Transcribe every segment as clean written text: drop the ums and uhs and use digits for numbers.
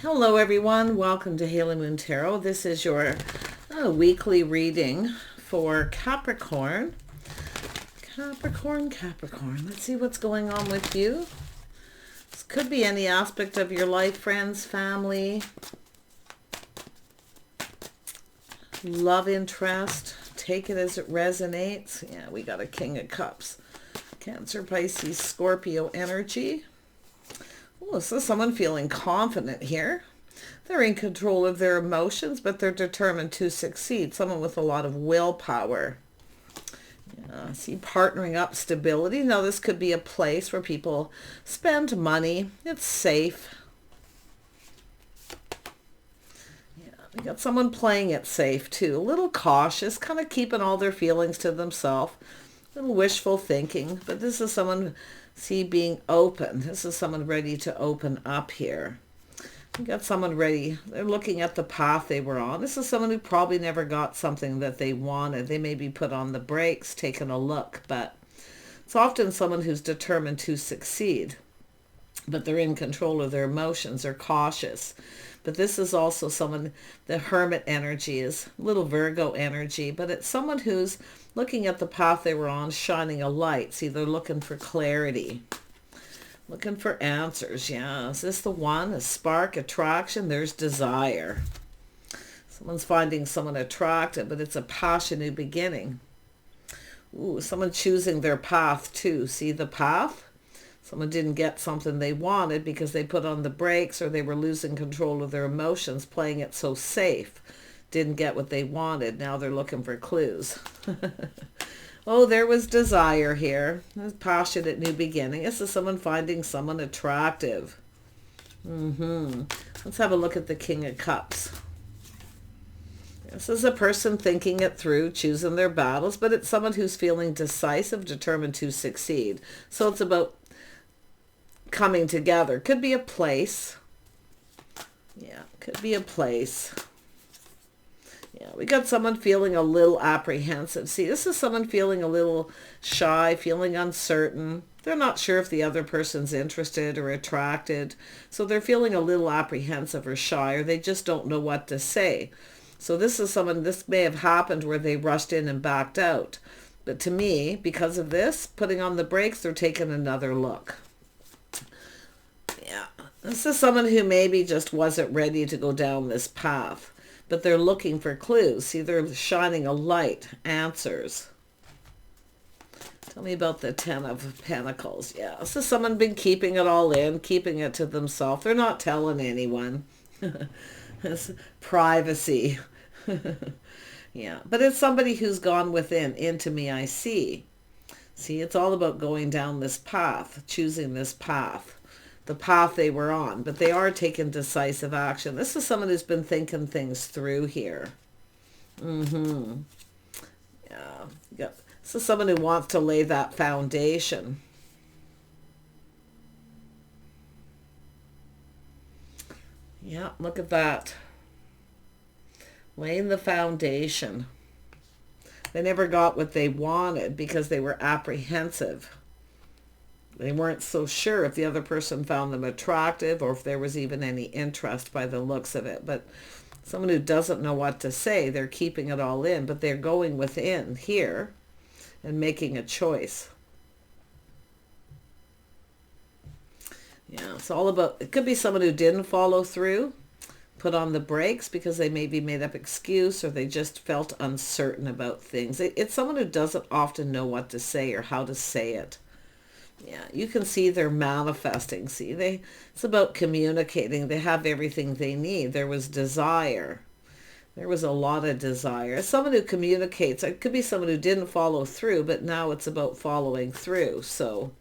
Hello everyone, welcome to Haley Moon Tarot. This is your weekly reading for Capricorn. Capricorn. Let's see what's going on with you. This could be any aspect of your life, friends, family, love interest. Take it as it resonates. Yeah, we got a King of Cups. Cancer, Pisces, Scorpio energy. Oh, so someone feeling confident here. They're in control of their emotions, but they're determined to succeed. Someone with a lot of willpower. See, partnering up, stability. Now, this could be a place where people spend money. It's safe. Yeah, we got someone playing it safe, too. A little cautious, kind of keeping all their feelings to themselves. A little wishful thinking, but this is someone, see, being open. This is someone ready to open up here. You got someone ready. They're looking at the path they were on. This is someone who probably never got something that they wanted. They may be put on the brakes, taking a look, but it's often someone who's determined to succeed, but they're in control of their emotions. They're cautious. But this is also someone, the hermit energy is a little Virgo energy, but it's someone who's looking at the path they were on, shining a light. See, they're looking for clarity. Looking for answers, yeah. Is this the one? A spark, attraction? There's desire. Someone's finding someone attractive, but it's a passion, new beginning. Ooh, someone choosing their path too. See the path? Someone didn't get something they wanted because they put on the brakes, or they were losing control of their emotions, playing it so safe. Didn't get what they wanted. Now they're looking for clues. Oh, there was desire here. Passionate new beginning. This is someone finding someone attractive. Let's have a look at the King of Cups. This is a person thinking it through, choosing their battles, but it's someone who's feeling decisive, determined to succeed. So it's about coming together. Could be a place. Yeah, could be a place. Yeah, we got someone feeling a little apprehensive. See, this is someone feeling a little shy, feeling uncertain. They're not sure if the other person's interested or attracted. So they're feeling a little apprehensive or shy, or they just don't know what to say. So this is someone, this may have happened where they rushed in and backed out. But to me, because of this, putting on the brakes, they're taking another look. Yeah, this is someone who maybe just wasn't ready to go down this path. But they're looking for clues. See, they're shining a light, answers. Tell me about the Ten of Pentacles. Yeah, this is someone been keeping it all in, keeping it to themselves. They're not telling anyone. It's privacy. Yeah, but it's somebody who's gone within. Into me I see. See, it's all about going down this path, choosing this path. The path they were on, but they are taking decisive action. This is someone who's been thinking things through here. Yeah. This is someone who wants to lay that foundation. Yeah, look at that. Laying the foundation. They never got what they wanted because they were apprehensive. They weren't so sure if the other person found them attractive or if there was even any interest by the looks of it. But someone who doesn't know what to say, they're keeping it all in, but they're going within here and making a choice. Yeah, it's all about, it could be someone who didn't follow through, put on the brakes because they maybe made up excuse, or they just felt uncertain about things. It's someone who doesn't often know what to say or how to say it. Yeah, you can see they're manifesting. See, it's about communicating. They have everything they need. There was desire. There was a lot of desire. Someone who communicates. It could be someone who didn't follow through, but now it's about following through. So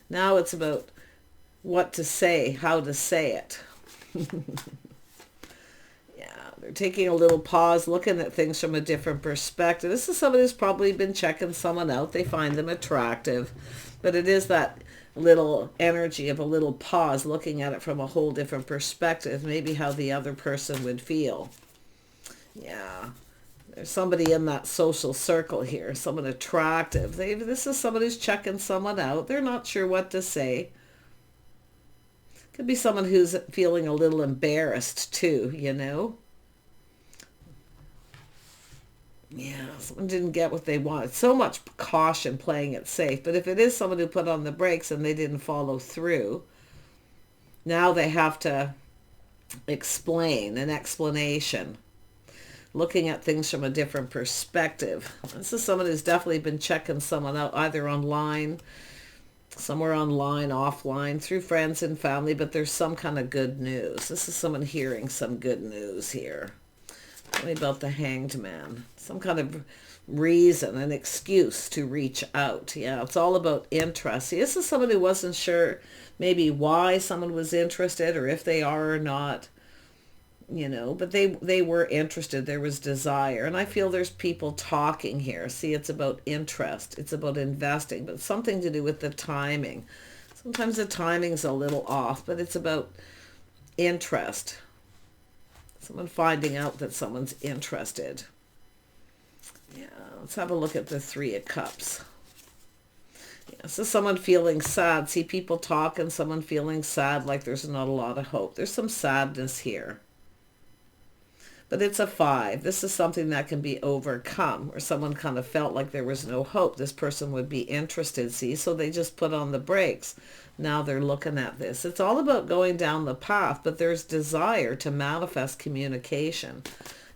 now it's about what to say, how to say it. Yeah, they're taking a little pause, looking at things from a different perspective. This is someone who's probably been checking someone out. They find them attractive. But it is that little energy of a little pause, looking at it from a whole different perspective, maybe how the other person would feel. Yeah, there's somebody in that social circle here, someone attractive. This is someone who's checking someone out. They're not sure what to say. Could be someone who's feeling a little embarrassed too, you know. Yeah, someone didn't get what they wanted. So much caution playing it safe. But if it is someone who put on the brakes and they didn't follow through, now they have to explain, an explanation, looking at things from a different perspective. This is someone who's definitely been checking someone out, either online, somewhere online, offline, through friends and family, but there's some kind of good news. This is someone hearing some good news here. Tell me about the Hanged Man. Some kind of reason, an excuse to reach out. Yeah, it's all about interest. See, this is someone who wasn't sure maybe why someone was interested or if they are or not, you know, but they were interested. There was desire. And I feel there's people talking here. See, it's about interest. It's about investing, but something to do with the timing. Sometimes the timing's a little off, but it's about interest. Someone finding out that someone's interested. Yeah, let's have a look at the Three of Cups. Yeah, so someone feeling sad. See, people talking, someone feeling sad, like there's not a lot of hope. There's some sadness here. But it's a 5. This is something that can be overcome, or someone kind of felt like there was no hope. This person would be interested, see? So they just put on the brakes. Now they're looking at this. It's all about going down the path, but there's desire to manifest communication.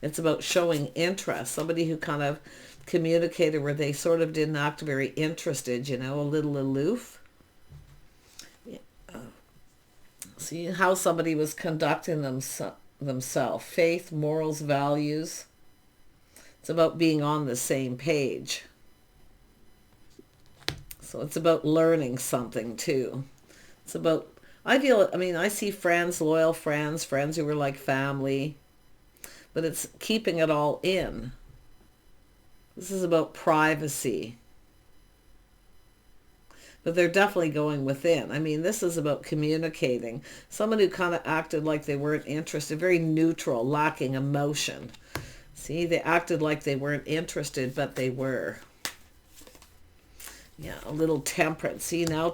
It's about showing interest. Somebody who kind of communicated where they sort of didn't act very interested, you know, a little aloof. Yeah. See how somebody was conducting themselves. Faith, morals, values. It's about being on the same page. So it's about learning something too. It's about, I see friends, loyal friends, friends who were like family, but it's keeping it all in. This is about privacy. But they're definitely going within. I mean, this is about communicating. Someone who kind of acted like they weren't interested, very neutral, lacking emotion. See, they acted like they weren't interested, but they were. Yeah, a little temperance. See, now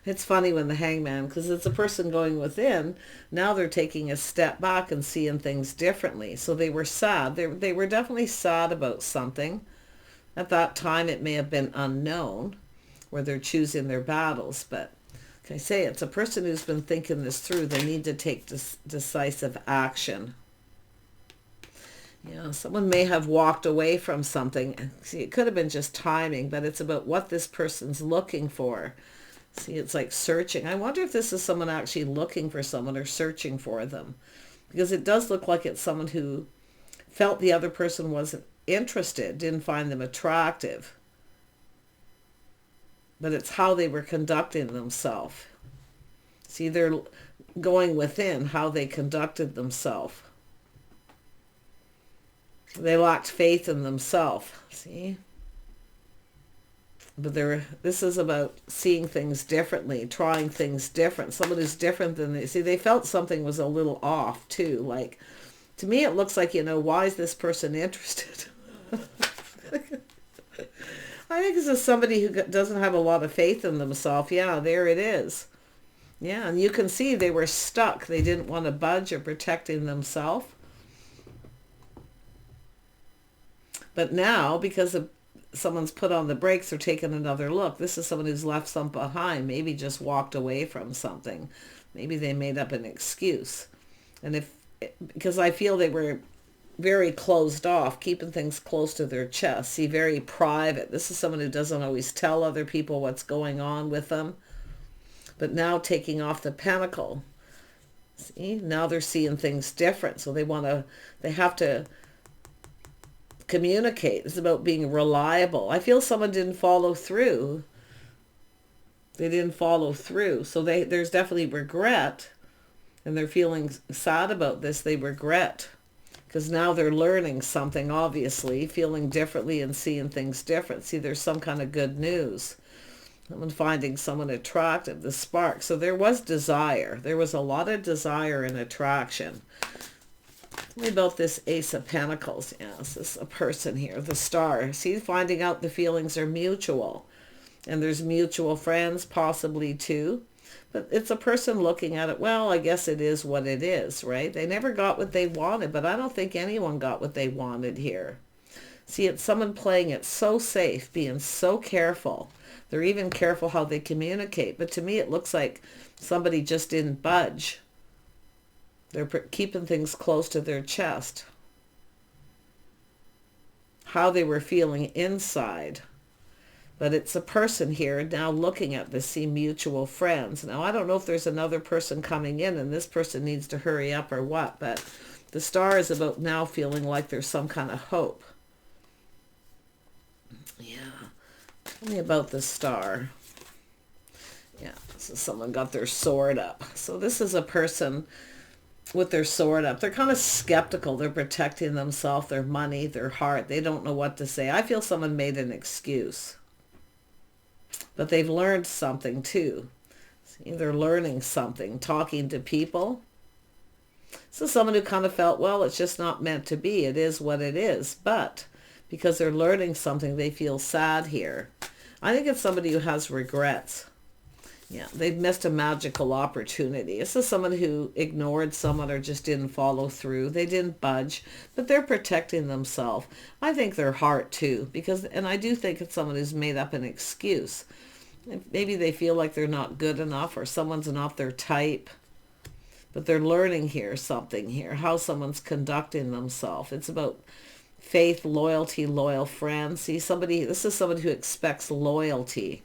it's funny when the Hangman, because it's a person going within, now they're taking a step back and seeing things differently. So they were sad. They were definitely sad about something. At that time, it may have been unknown, where they're choosing their battles. But like I say, it's a person who's been thinking this through. They need to take decisive action. Yeah, someone may have walked away from something. See, it could have been just timing, but it's about what this person's looking for. See, it's like searching. I wonder if this is someone actually looking for someone or searching for them. Because it does look like it's someone who felt the other person wasn't interested, didn't find them attractive. But it's how they were conducting themselves. See, they're going within how they conducted themselves. They lacked faith in themselves, see? But this is about seeing things differently, trying things different. Someone who's different than they. See, they felt something was a little off, too. Like, to me, it looks like, why is this person interested? I think this is somebody who doesn't have a lot of faith in themselves. Yeah, there it is. Yeah, and you can see they were stuck. They didn't want to budge or protecting themselves. But now, because someone's put on the brakes or taken another look, this is someone who's left something behind, maybe just walked away from something. Maybe they made up an excuse. And because I feel they were very closed off, keeping things close to their chest. See, very private. This is someone who doesn't always tell other people what's going on with them. But now taking off the pentacle. See, now they're seeing things different. So they have to communicate. It's about being reliable. I feel someone didn't follow through. They didn't follow through. So there's definitely regret. And they're feeling sad about this. They regret. Because now they're learning something, obviously, feeling differently and seeing things different. See, there's some kind of good news. Someone finding someone attractive, the spark. So there was desire. There was a lot of desire and attraction. Tell me about this Ace of Pentacles. Yes, this is a person here, the Star. See, finding out the feelings are mutual. And there's mutual friends, possibly too. But it's a person looking at it, well, I guess it is what it is, right? They never got what they wanted, but I don't think anyone got what they wanted here. See, it's someone playing it so safe, being so careful. They're even careful how they communicate. But to me, it looks like somebody just didn't budge. They're keeping things close to their chest. How they were feeling inside. But it's a person here now looking at this, see mutual friends. Now, I don't know if there's another person coming in and this person needs to hurry up or what, but the star is about now feeling like there's some kind of hope. Yeah. Tell me about the star. Yeah, so someone got their sword up. So this is a person with their sword up. They're kind of skeptical. They're protecting themselves, their money, their heart. They don't know what to say. I feel someone made an excuse. But they've learned something too. See, they're learning something, talking to people. So someone who kind of felt, well, it's just not meant to be. It is what it is. But because they're learning something, they feel sad here. I think it's somebody who has regrets. Yeah, they've missed a magical opportunity. This is someone who ignored someone or just didn't follow through. They didn't budge, but they're protecting themselves. I think their heart too, and I do think it's someone who's made up an excuse. Maybe they feel like they're not good enough or someone's not their type. But they're learning here something here, how someone's conducting themselves. It's about faith, loyalty, loyal friends. See, this is somebody who expects loyalty.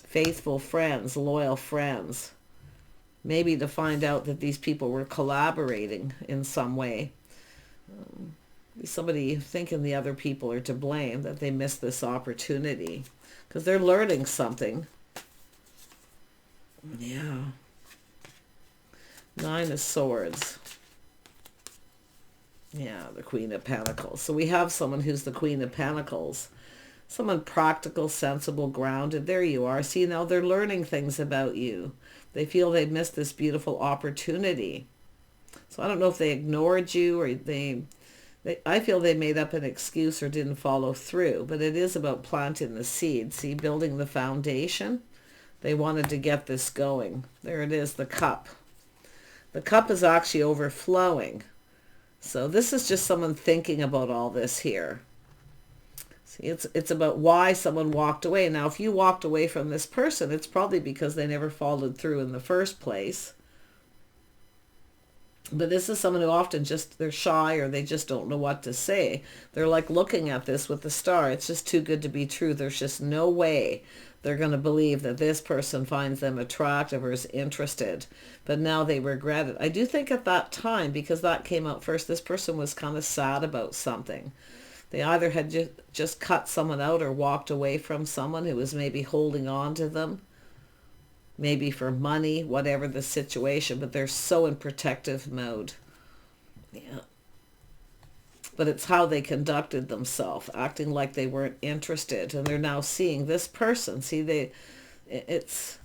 Faithful friends, loyal friends. Maybe to find out that these people were collaborating in some way. Somebody thinking the other people are to blame, that they missed this opportunity. Because they're learning something. Yeah. 9 of Swords. Yeah, the Queen of Pentacles. So we have someone who's the Queen of Pentacles. Someone practical, sensible, grounded. There you are. See, now they're learning things about you. They feel they've missed this beautiful opportunity. So I don't know if they ignored you or I feel they made up an excuse or didn't follow through. But it is about planting the seed. See, building the foundation. They wanted to get this going. There it is, the cup. The cup is actually overflowing. So this is just someone thinking about all this here. See, it's about why someone walked away. Now, if you walked away from this person, it's probably because they never followed through in the first place. But this is someone who often they're shy or they just don't know what to say. They're like looking at this with the star. It's just too good to be true. There's just no way they're going to believe that this person finds them attractive or is interested. But now they regret it. I do think at that time, because that came out first, this person was kind of sad about something. They either had just cut someone out or walked away from someone who was maybe holding on to them. Maybe for money, whatever the situation, but they're so in protective mode. Yeah. But it's how they conducted themselves, acting like they weren't interested. And they're now seeing this person. See, it's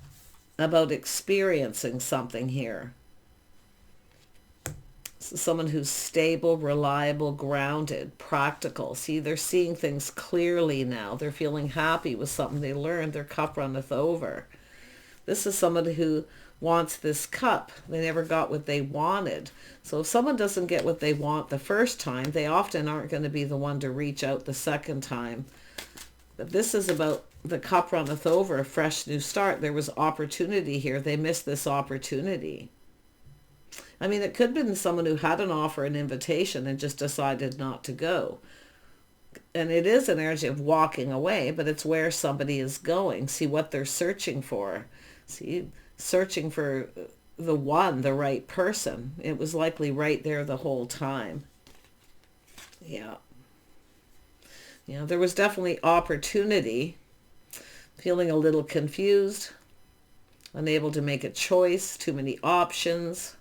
about experiencing something here. So someone who's stable, reliable, grounded, practical. See, they're seeing things clearly now. They're feeling happy with something they learned. Their cup runneth over. This is somebody who wants this cup. They never got what they wanted. So if someone doesn't get what they want the first time, they often aren't going to be the one to reach out the second time. But this is about the cup runneth over, a fresh new start. There was opportunity here. They missed this opportunity. I mean, it could have been someone who had an offer, an invitation, and just decided not to go. And it is an energy of walking away, but it's where somebody is going. See what they're searching for. See, searching for the right person. It was likely right there the whole time. Yeah. Yeah, there was definitely opportunity. Feeling a little confused. Unable to make a choice. Too many options.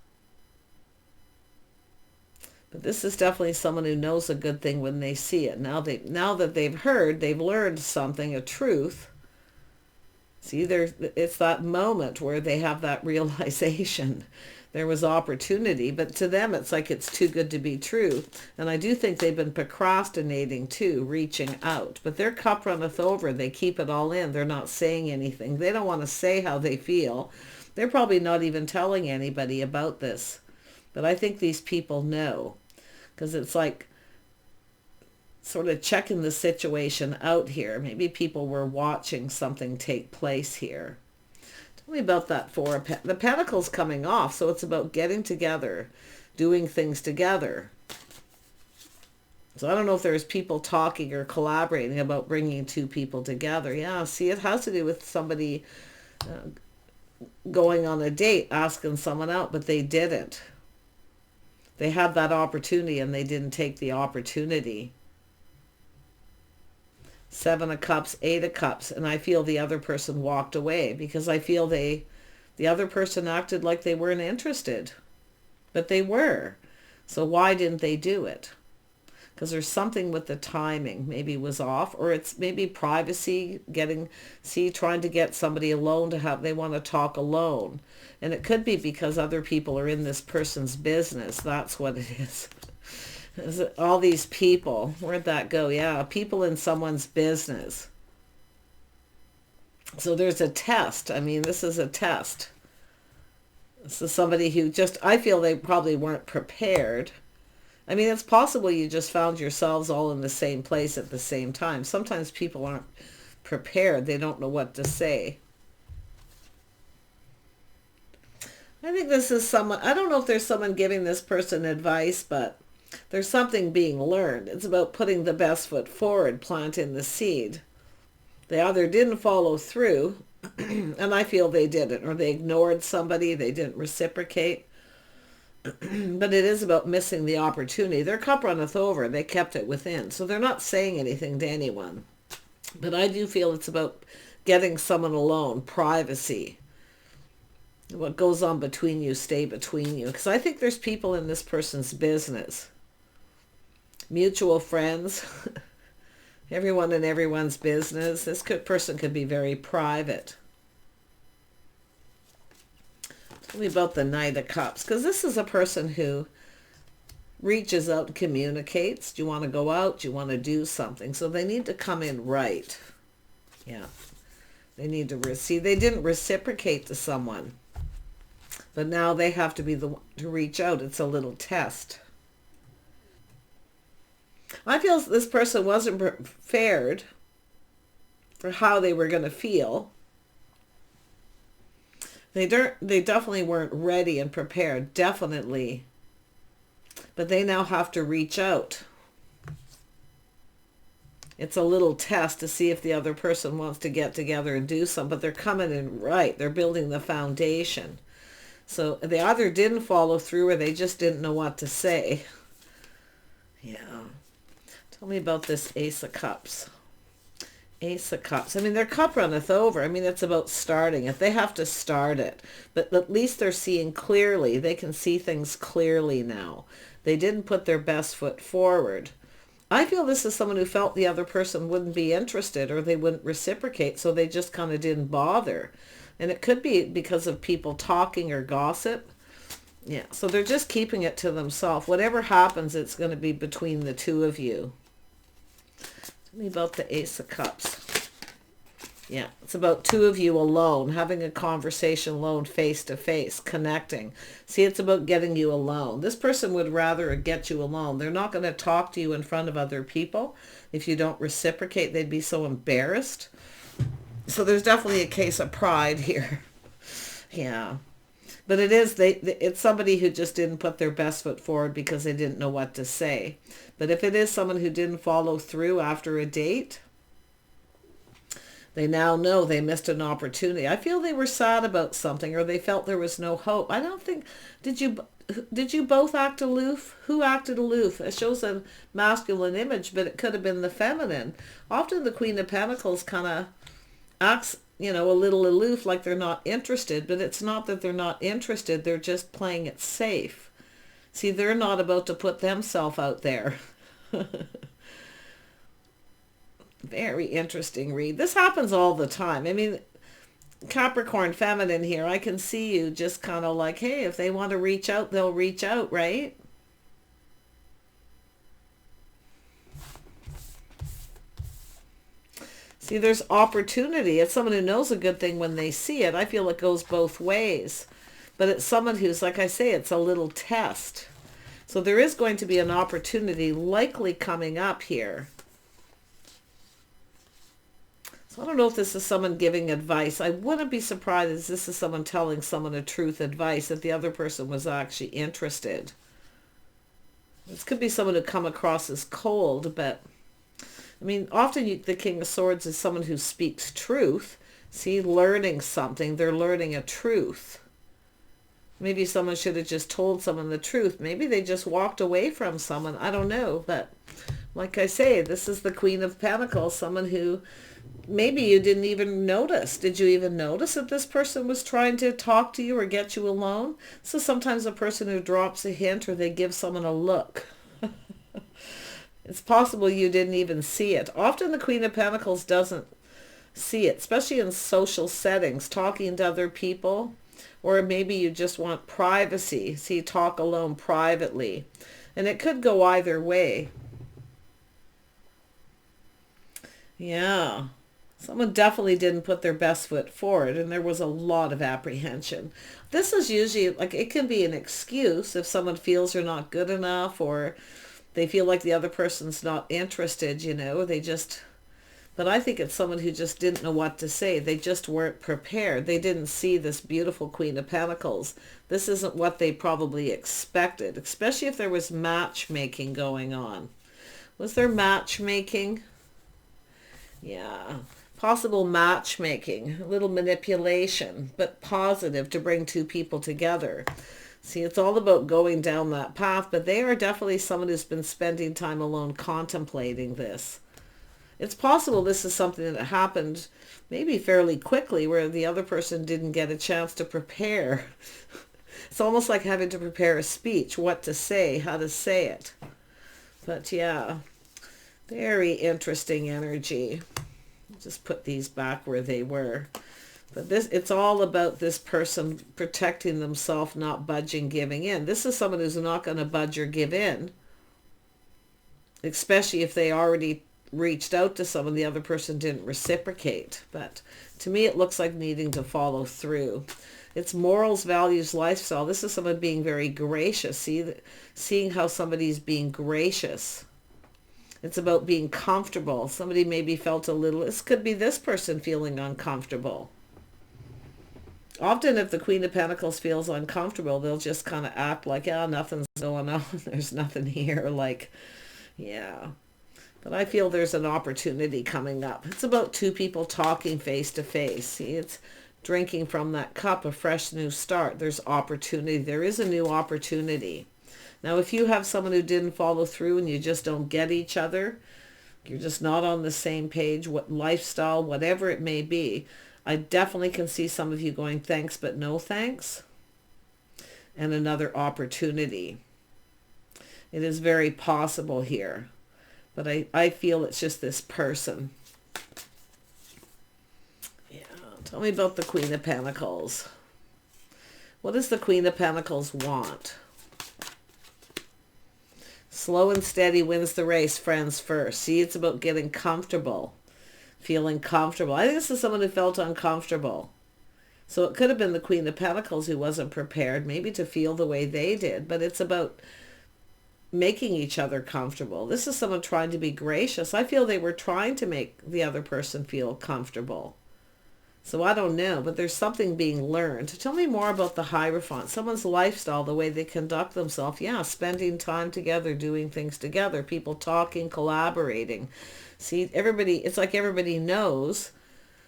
But this is definitely someone who knows a good thing when they see it. Now that they've heard, they've learned something, a truth. See, it's that moment where they have that realization. There was opportunity, but to them it's like it's too good to be true. And I do think they've been procrastinating too, reaching out. But their cup runneth over. They keep it all in. They're not saying anything. They don't want to say how they feel. They're probably not even telling anybody about this. But I think these people know, because it's like sort of checking the situation out here. Maybe people were watching something take place here. Tell me about that the Pentacles coming off, so it's about getting together, doing things together. So I don't know if there's people talking or collaborating about bringing two people together. Yeah, see, it has to do with somebody going on a date, asking someone out, but they didn't. They had that opportunity and they didn't take the opportunity. Seven of Cups, Eight of Cups, and I feel the other person walked away because I feel the other person acted like they weren't interested, but they were. So why didn't they do it? Because there's something with the timing, maybe was off, or it's maybe privacy, trying to get somebody alone they want to talk alone. And it could be because other people are in this person's business. That's what it is. All these people, where'd that go? Yeah, people in someone's business. So there's a test. I mean, this is a test. This is somebody who I feel they probably weren't prepared. I mean, it's possible you just found yourselves all in the same place at the same time. Sometimes people aren't prepared. They don't know what to say. I think this is someone, I don't know if there's someone giving this person advice, but there's something being learned. It's about putting the best foot forward, planting the seed. They either didn't follow through, and I feel they didn't, or they ignored somebody, they didn't reciprocate. But it is about missing the opportunity. Their cup runneth over. They kept it within. So they're not saying anything to anyone. But I do feel it's about getting someone alone, privacy. What goes on between you, stay between you. Because I think there's people in this person's business. Mutual friends. Everyone in everyone's business. This person could be very private. Tell me about the Knight of Cups. Because this is a person who reaches out and communicates. Do you want to go out? Do you want to do something? So they need to come in right. Yeah. They need to see. They didn't reciprocate to someone. But now they have to be the one to reach out. It's a little test. I feel this person wasn't prepared for how they were going to feel. They definitely weren't ready and prepared. Definitely. But they now have to reach out. It's a little test to see if the other person wants to get together and do something. But they're coming in right. They're building the foundation. So they either didn't follow through or they just didn't know what to say. Yeah. Tell me about this Ace of Cups. Ace of Cups. I mean, their cup runneth over. I mean, it's about starting it. They have to start it. But at least they're seeing clearly. They can see things clearly now. They didn't put their best foot forward. I feel this is someone who felt the other person wouldn't be interested or they wouldn't reciprocate, so they just kind of didn't bother. And it could be because of people talking or gossip. Yeah, so they're just keeping it to themselves. Whatever happens, it's going to be between the two of you. Tell me about the Ace of Cups. Yeah, it's about two of you alone, having a conversation alone, face to face, connecting. See, it's about getting you alone. This person would rather get you alone. They're not going to talk to you in front of other people. If you don't reciprocate, they'd be so embarrassed. So there's definitely a case of pride here. Yeah. But it's somebody who just didn't put their best foot forward because they didn't know what to say. But if it is someone who didn't follow through after a date, they now know they missed an opportunity. I feel they were sad about something or they felt there was no hope. I don't think, did you both act aloof? Who acted aloof? It shows a masculine image, but it could have been the feminine. Often the Queen of Pentacles kind of acts, a little aloof, like they're not interested, but it's not that they're not interested. They're just playing it safe. See, they're not about to put themselves out there. Very interesting read. This happens all the time. I mean, Capricorn feminine here, I can see you just kind of like, hey, if they want to reach out, they'll reach out, right? See, there's opportunity. It's someone who knows a good thing when they see it. I feel it goes both ways. But it's someone who's, like I say, it's a little test. So there is going to be an opportunity likely coming up here. So I don't know if this is someone giving advice. I wouldn't be surprised if this is someone telling someone a truth advice that the other person was actually interested. This could be someone who come across as cold, but I mean, often the King of Swords is someone who speaks truth. See, learning something. They're learning a truth. Maybe someone should have just told someone the truth. Maybe they just walked away from someone. I don't know. But like I say, this is the Queen of Pentacles, someone who maybe you didn't even notice. Did you even notice that this person was trying to talk to you or get you alone? So sometimes a person who drops a hint or they give someone a look. It's possible you didn't even see it. Often the Queen of Pentacles doesn't see it, especially in social settings, talking to other people, or maybe you just want privacy. See, talk alone privately. And it could go either way. Yeah. Someone definitely didn't put their best foot forward, and there was a lot of apprehension. This is usually, like, it can be an excuse if someone feels they're not good enough, or they feel like the other person's not interested, you know, but I think it's someone who just didn't know what to say. They just weren't prepared. They didn't see this beautiful Queen of Pentacles. This isn't what they probably expected, especially if there was matchmaking going on. Was there matchmaking? Yeah. Possible matchmaking, a little manipulation, but positive to bring two people together. See, it's all about going down that path, but they are definitely someone who's been spending time alone contemplating this. It's possible this is something that happened maybe fairly quickly where the other person didn't get a chance to prepare. It's almost like having to prepare a speech, what to say, how to say it. But yeah, very interesting energy. Just put these back where they were. But it's all about this person protecting themselves, not budging, giving in. This is someone who's not going to budge or give in, especially if they already reached out to someone, the other person didn't reciprocate. But to me, it looks like needing to follow through. It's morals, values, lifestyle. This is someone being very gracious. Seeing how somebody's being gracious. It's about being comfortable. Somebody maybe felt a little, this could be this person feeling uncomfortable. Often if the Queen of Pentacles feels uncomfortable, they'll just kind of act like, oh, nothing's going on. There's nothing here. Like, yeah. But I feel there's an opportunity coming up. It's about two people talking face to face. See, it's drinking from that cup, a fresh new start. There's opportunity. There is a new opportunity. Now, if you have someone who didn't follow through and you just don't get each other, you're just not on the same page, what lifestyle, whatever it may be, I definitely can see some of you going thanks but no thanks, and another opportunity. It is very possible here, but I feel it's just this person. Yeah, tell me about the Queen of Pentacles. What does the Queen of Pentacles want? Slow and steady wins the race, friends first. See, it's about getting comfortable, feeling comfortable. I think this is someone who felt uncomfortable. So it could have been the Queen of Pentacles who wasn't prepared, maybe to feel the way they did, but it's about making each other comfortable. This is someone trying to be gracious. I feel they were trying to make the other person feel comfortable. So I don't know, but there's something being learned. Tell me more about the Hierophant. Someone's lifestyle, the way they conduct themselves. Yeah, spending time together, doing things together, people talking, collaborating. See, it's like everybody knows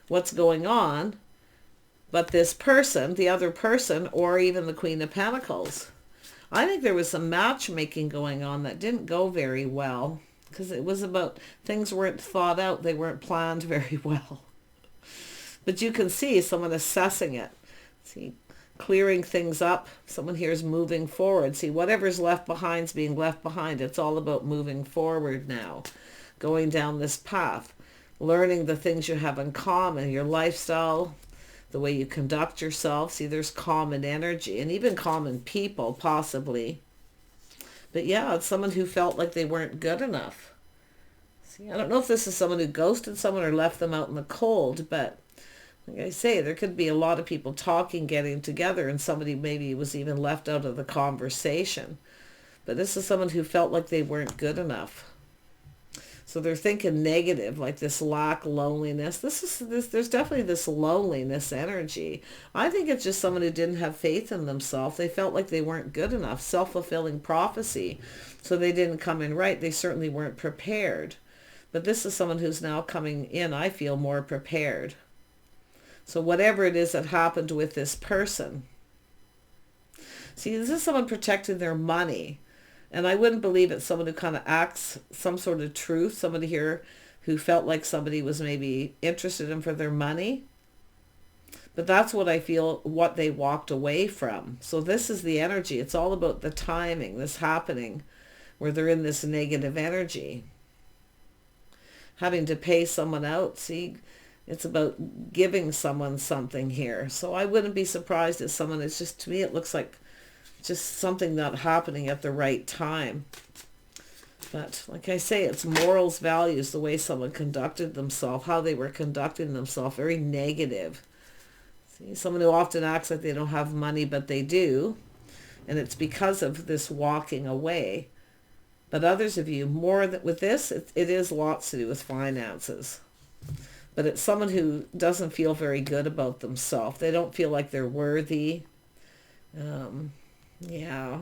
what's going on, but this person, the other person, or even the Queen of Pentacles. I think there was some matchmaking going on that didn't go very well because it was about things weren't thought out. They weren't planned very well. But you can see someone assessing it. See, clearing things up. Someone here is moving forward. See, whatever's left behind is being left behind. It's all about moving forward now. Going down this path. Learning the things you have in common. Your lifestyle. the way you conduct yourself. See, there's common energy and even common people, possibly. But yeah, it's someone who felt like they weren't good enough. See, I don't know if this is someone who ghosted someone or left them out in the cold, but like I say, there could be a lot of people talking, getting together, and somebody maybe was even left out of the conversation. But this is someone who felt like they weren't good enough. So they're thinking negative, like this lack, loneliness. There's definitely this loneliness energy. I think it's just someone who didn't have faith in themselves. They felt like they weren't good enough. Self-fulfilling prophecy. So they didn't come in right. They certainly weren't prepared. But this is someone who's now coming in, I feel, more prepared. So whatever it is that happened with this person. See, this is someone protecting their money. And I wouldn't believe it's someone who kind of acts some sort of truth. Somebody here who felt like somebody was maybe interested in for their money. But that's what I feel, what they walked away from. So this is the energy. It's all about the timing, this happening, where they're in this negative energy. Having to pay someone out. See, it's about giving someone something here. So I wouldn't be surprised if someone, it's just, to me, it looks like just something not happening at the right time. But like I say, it's morals, values, the way someone conducted themselves, how they were conducting themselves, very negative. See, someone who often acts like they don't have money, but they do. And it's because of this walking away. But others of you, more than with this, it is lots to do with finances. But it's someone who doesn't feel very good about themselves. They don't feel like they're worthy. Yeah.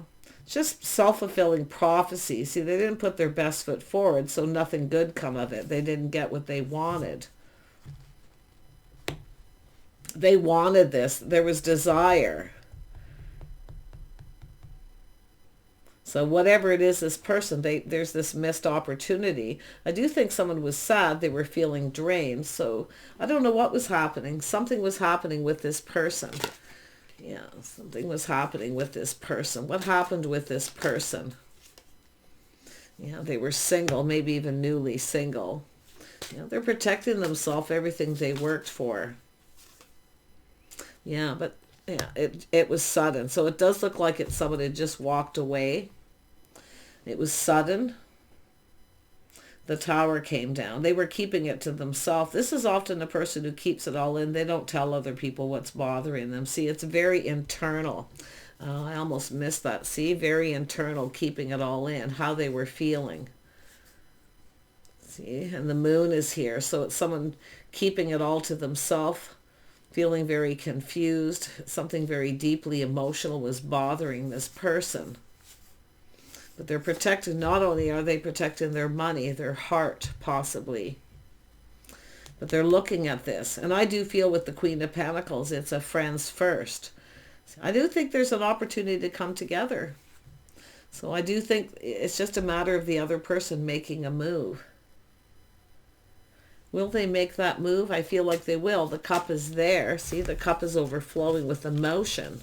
Just self-fulfilling prophecy. See, they didn't put their best foot forward, so nothing good come of it. They didn't get what they wanted. They wanted this. There was desire. So whatever it is, this person, there's this missed opportunity. I do think someone was sad. They were feeling drained. So I don't know what was happening. Something was happening with this person. Yeah, something was happening with this person. What happened with this person? Yeah, they were single, maybe even newly single. Yeah, they're protecting themselves, everything they worked for. Yeah, but yeah, it was sudden. So it does look like it's someone who just walked away. It was sudden. The tower came down. They were keeping it to themselves. This is often a person who keeps it all in. They don't tell other people what's bothering them. See, it's very internal. I almost missed that. See, very internal, keeping it all in, how they were feeling. See, and the moon is here. So it's someone keeping it all to themselves, feeling very confused. Something very deeply emotional was bothering this person. But they're protecting, not only are they protecting their money, their heart, possibly. But they're looking at this. And I do feel with the Queen of Pentacles, it's a friends first. I do think there's an opportunity to come together. So I do think it's just a matter of the other person making a move. Will they make that move? I feel like they will. The cup is there. See, the cup is overflowing with emotion.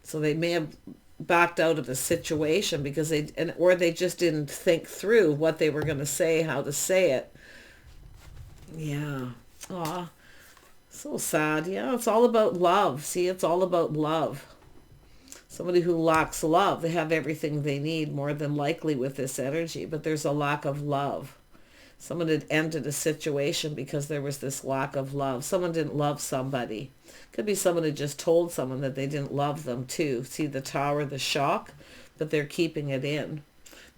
So they may have backed out of a situation because they just didn't think through what they were going to say, how to say it. Yeah. Aw. So sad. Yeah, it's all about love. See, it's all about love. Somebody who lacks love, they have everything they need more than likely with this energy, but there's a lack of love. Someone had ended a situation because there was this lack of love. Someone didn't love somebody. Could be someone who just told someone that they didn't love them too. See the tower, the shock, but they're keeping it in.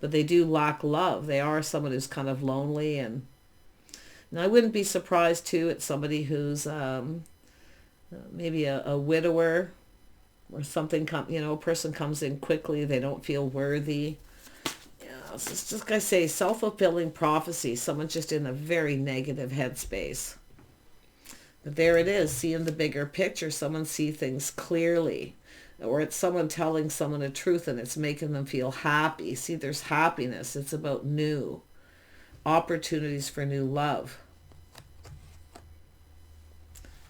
But they do lack love. They are someone who's kind of lonely. And I wouldn't be surprised too at somebody who's maybe a widower or something. A person comes in quickly. They don't feel worthy. It's just like I say, self-fulfilling prophecy. Someone's just in a very negative headspace. But there it is. Seeing the bigger picture. Someone see things clearly. Or it's someone telling someone a truth and it's making them feel happy. See, there's happiness. It's about new opportunities for new love.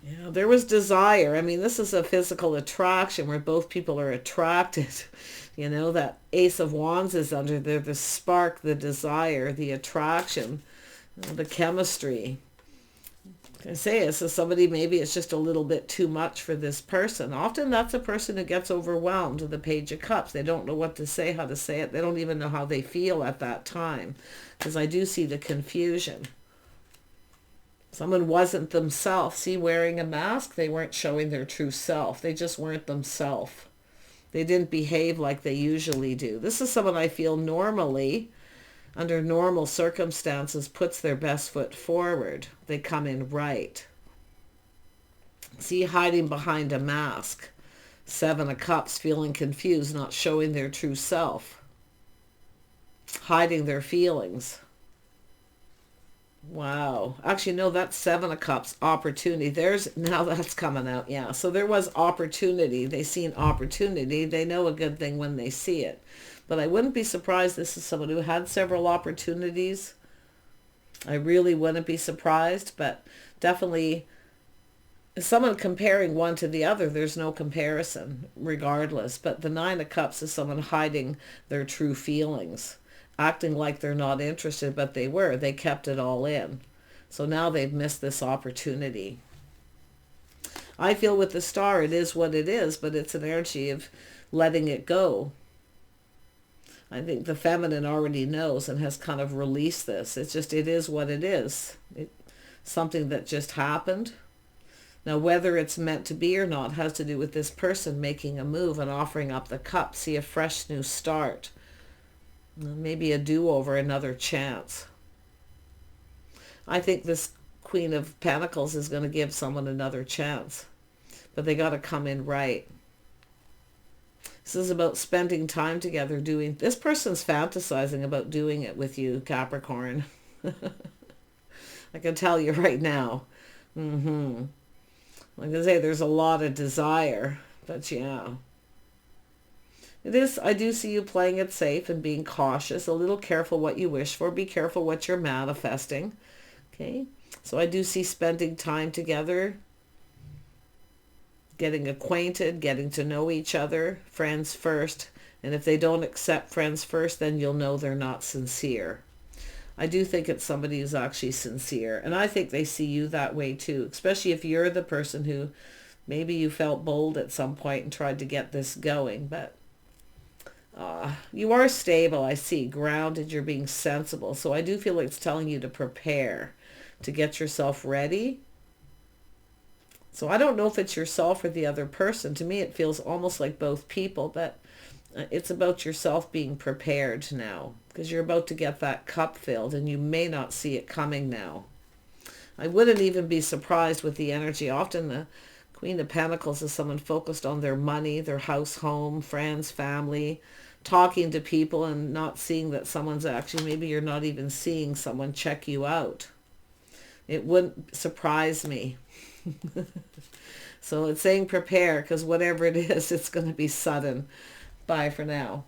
Yeah, there was desire. I mean, this is a physical attraction where both people are attracted. That Ace of Wands is under there, the spark, the desire, the attraction, the chemistry. I say this is somebody, maybe it's just a little bit too much for this person. Often that's a person who gets overwhelmed with the Page of Cups. They don't know what to say, how to say it. They don't even know how they feel at that time, because I do see the confusion. Someone wasn't themselves. See, wearing a mask, they weren't showing their true self. They just weren't themselves. They didn't behave like they usually do. This is someone I feel normally, under normal circumstances, puts their best foot forward. They come in right. See, hiding behind a mask. 7 of Cups, feeling confused, not showing their true self. Hiding their feelings. Wow. Actually, no, that's 7 of Cups, opportunity. Now that's coming out, yeah. So there was opportunity. They seen opportunity. They know a good thing when they see it. But I wouldn't be surprised this is someone who had several opportunities. I really wouldn't be surprised, but definitely someone comparing one to the other, there's no comparison regardless. But the 9 of Cups is someone hiding their true feelings, acting like they're not interested, but they were. They kept it all in. So now they've missed this opportunity. I feel with the Star, it is what it is, but it's an energy of letting it go. I think the feminine already knows and has kind of released this. It's just, it is what it is. Something that just happened. Now, whether it's meant to be or not has to do with this person making a move and offering up the cup. See, a fresh new start. Maybe a do-over, another chance. I think this Queen of Pentacles is going to give someone another chance. But they got to come in right. This is about spending time together doing... This person's fantasizing about doing it with you, Capricorn. I can tell you right now. Like I say, there's a lot of desire. But yeah. It is, I do see you playing it safe and being cautious. A little careful what you wish for. Be careful what you're manifesting. Okay? So I do see spending time together. Getting acquainted, getting to know each other, friends first. And if they don't accept friends first, then you'll know they're not sincere. I do think it's somebody who's actually sincere. And I think they see you that way too, especially if you're the person who maybe you felt bold at some point and tried to get this going. But you are stable, I see, grounded, you're being sensible. So I do feel like it's telling you to prepare, to get yourself ready. So I don't know if it's yourself or the other person. To me, it feels almost like both people, but it's about yourself being prepared now, because you're about to get that cup filled and you may not see it coming now. I wouldn't even be surprised with the energy. Often the Queen of Pentacles is someone focused on their money, their house, home, friends, family, talking to people and not seeing that someone's actually, maybe you're not even seeing someone check you out. It wouldn't surprise me. So it's saying prepare, because whatever it is, it's going to be sudden. Bye for now.